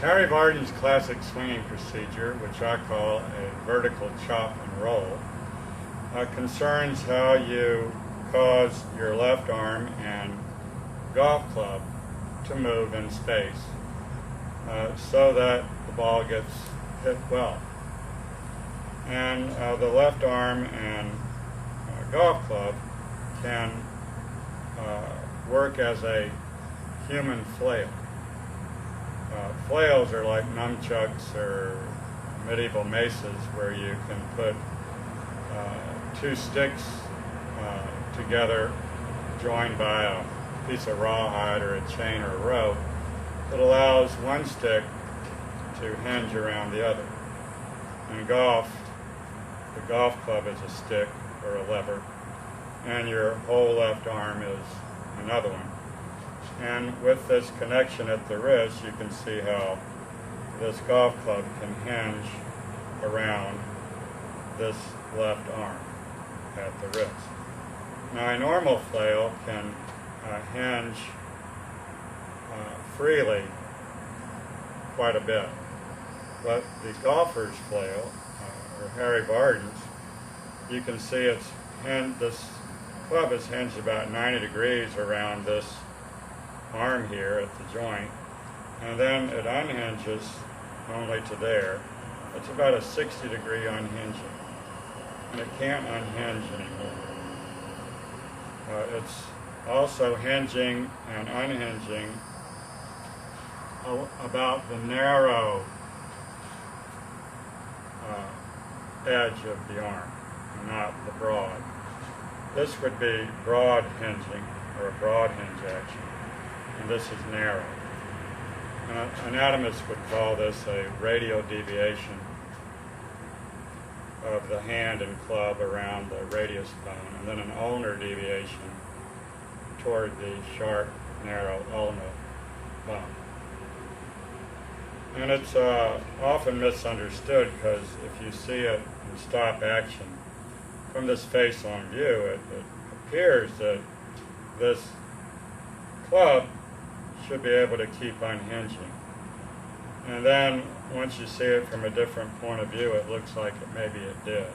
Harry Varden's classic swinging procedure, which I call a vertical chop and roll, concerns how you cause your left arm and golf club to move in space so that the ball gets hit well. And the left arm and golf club can work as a human flail. Flails are like nunchucks or medieval maces where you can put two sticks together joined by a piece of rawhide or a chain or a rope that allows one stick to hinge around the other. In golf, the golf club is a stick or a lever, and your whole left arm is another one. And with this connection at the wrist, you can see how this golf club can hinge around this left arm at the wrist. Now, a normal flail can hinge freely quite a bit, but the golfer's flail, or Harry Varden's, you can see this club is hinged about 90 degrees around this arm here at the joint, and then it unhinges only to there. It's about a 60-degree unhinging, and it can't unhinge anymore. It's also hinging and unhinging about the narrow edge of the arm, not the broad. This would be broad hinging, or a broad hinge action, and this is narrow. Anatomists would call this a radial deviation of the hand and club around the radius bone, and then an ulnar deviation toward the sharp, narrow ulnar bone. And it's often misunderstood because if you see it in stop action, from this face-on view, it appears that this club should be able to keep unhinging. And then once you see it from a different point of view, it looks like maybe it did.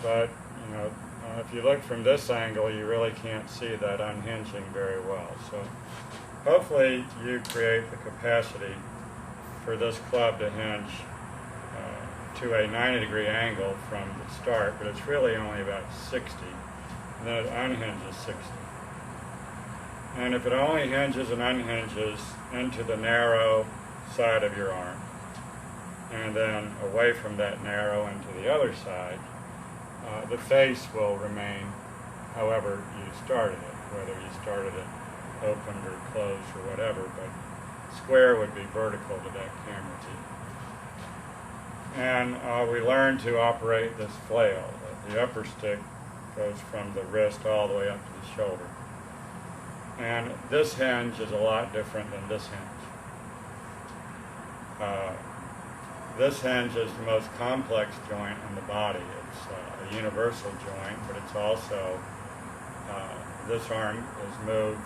But, if you look from this angle, you really can't see that unhinging very well. So hopefully you create the capacity for this club to hinge to a 90-degree angle from the start, but it's really only about 60, and then it unhinges 60. And if it only hinges and unhinges into the narrow side of your arm, and then away from that narrow into the other side, the face will remain however you started it, whether you started it opened or closed or whatever, but square would be vertical to that camera view. And we learn to operate this flail. The upper stick goes from the wrist all the way up to the shoulder. And this hinge is a lot different than this hinge. This hinge is the most complex joint in the body. It's a universal joint, but it's also, this arm is moved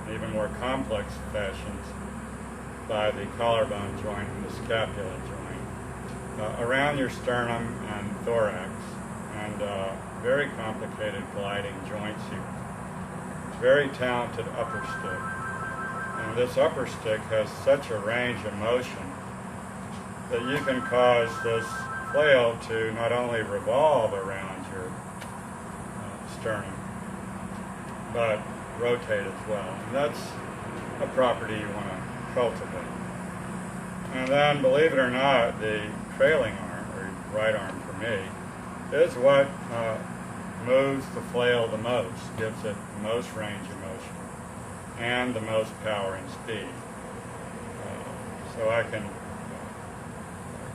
in even more complex fashions by the collarbone joint and the scapula joint around your sternum and thorax, and very complicated gliding joints here. Very talented upper stick. And this upper stick has such a range of motion that you can cause this flail to not only revolve around your sternum, but rotate as well. And that's a property you want to cultivate. And then, believe it or not, the trailing arm, or right arm for me, is what moves the flail the most, gives it the most range of motion, and the most power and speed. So I can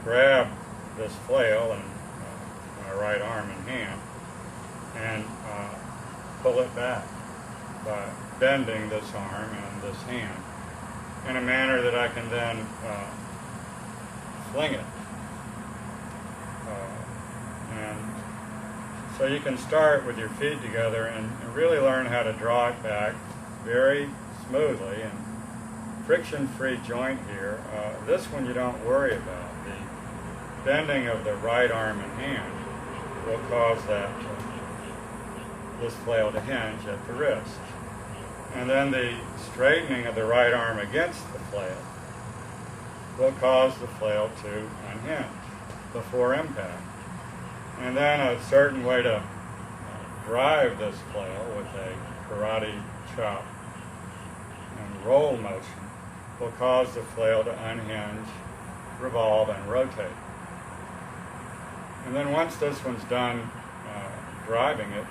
grab this flail in my right arm and hand and pull it back by bending this arm and this hand in a manner that I can then fling it. And so you can start with your feet together and really learn how to draw it back very smoothly and friction-free joint here. This one you don't worry about. The bending of the right arm and hand will cause this flail to hinge at the wrist. And then the straightening of the right arm against the flail will cause the flail to unhinge before impact. And then a certain way to drive this flail with a karate chop and roll motion will cause the flail to unhinge, revolve, and rotate. And then once this one's done driving it,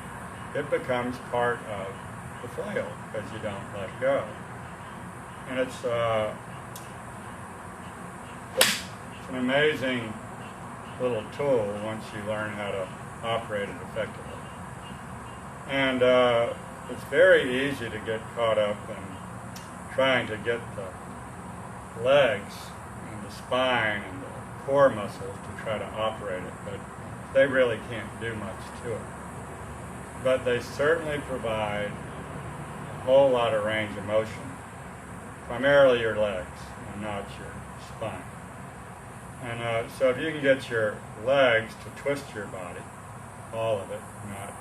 it becomes part of the flail because you don't let go. And it's an amazing little tool once you learn how to operate it effectively. And it's very easy to get caught up in trying to get the legs and the spine and the core muscles to try to operate it, but they really can't do much to it. But they certainly provide a whole lot of range of motion, primarily your legs and not your spine. And so if you can get your legs to twist your body, all of it, not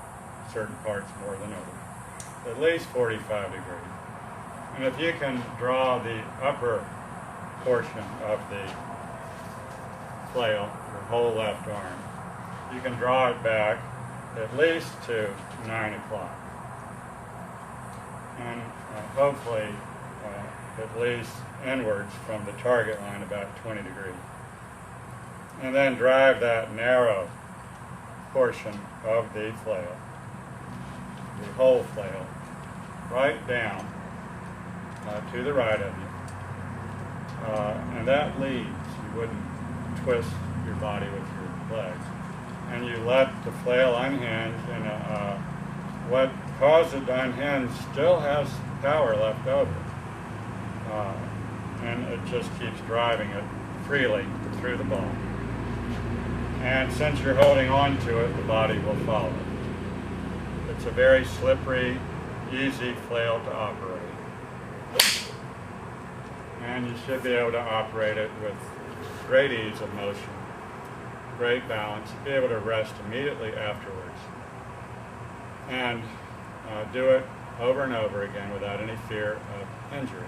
certain parts more than others, at least 45 degrees. And if you can draw the upper portion of the flail, your whole left arm, you can draw it back at least to 9 o'clock. And hopefully at least inwards from the target line about 20 degrees. And then drive that narrow portion of the flail, the whole flail, right down to the right of you. And that leads, you wouldn't twist your body with your legs. And you let the flail unhinge, and what caused it to unhinge still has power left over. And it just keeps driving it freely through the ball. And since you're holding on to it, the body will follow. It's a very slippery, easy flail to operate. And you should be able to operate it with great ease of motion, great balance, be able to rest immediately afterwards. And do it over and over again without any fear of injury.